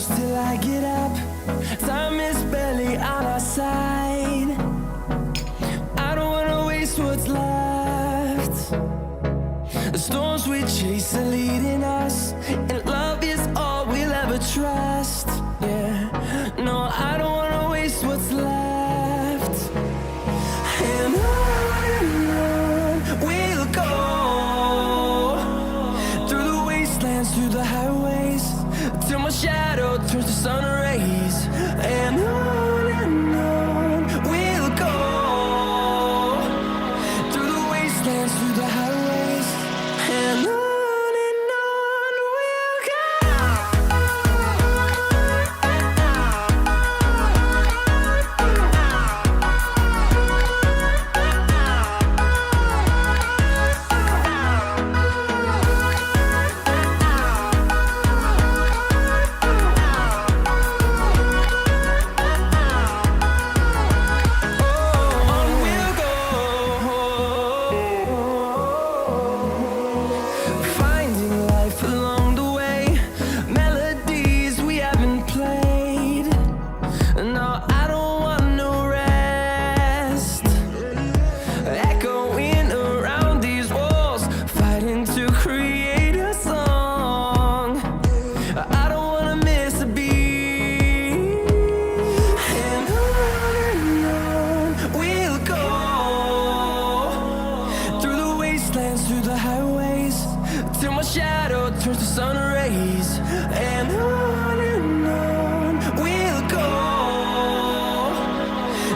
close till I get up. Time is barely on our side. I don't wanna waste what's left. The storms we chase are leading us, and love is all we'll ever trust. Yeah, no, I don't wanna waste what's left. And on we'll go, through the wastelands, through the highways, till my shadow turns to sun rays. And on we'll go, through the wastelands, through the highways, and on we'll go. Through the highways, till my shadow turns to sun rays. And on we'll go,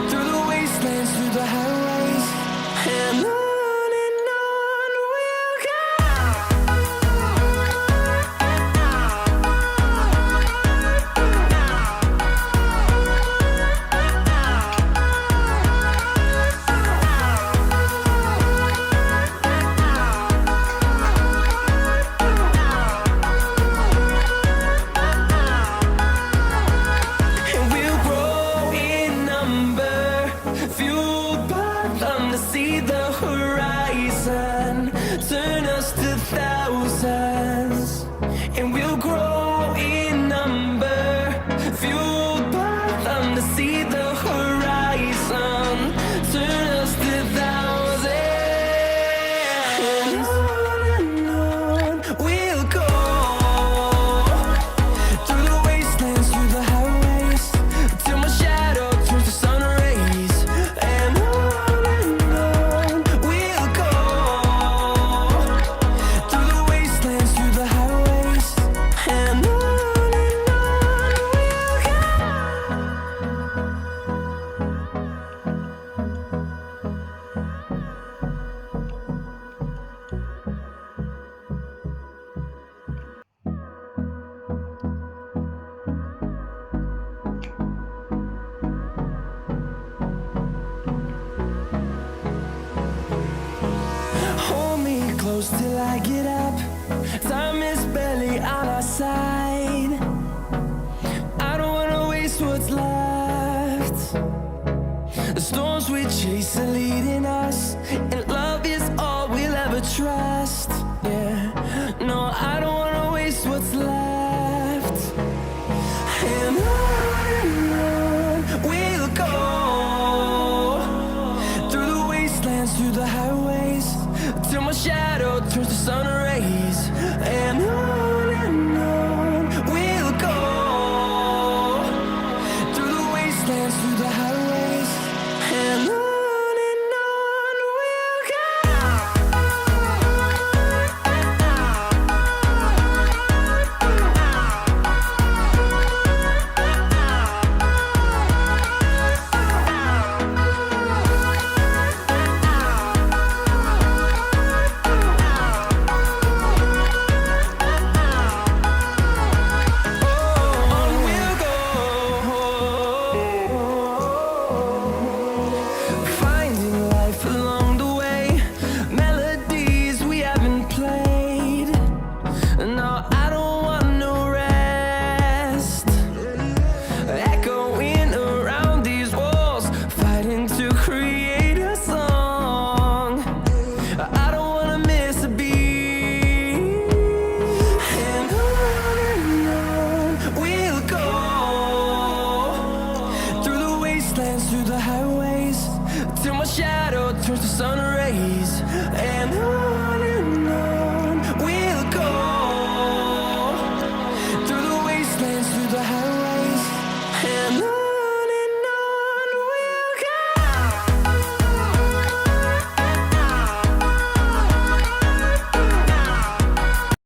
through the wastelands, through the highways, and on we'll go. See the horizon turn us to thousands, and we'll grow in number, fueled by them. To see the horizon turn us to thousands, and on we'll go, through the wastelands, through the highways, till my shadow turns to sun rays. And close till I get up. Time is barely on our side. I don't wanna waste what's left. The storms we chase are leading us, and love is all we'll ever trust. Yeah, no, I don't wanna waste what's left. And on we'll go, through the wastelands, through the highways, till my shadow turns to sun rays. And on we'll go, through the wastelands, through the highways, and on we'll go. On we'll go, sun rays, and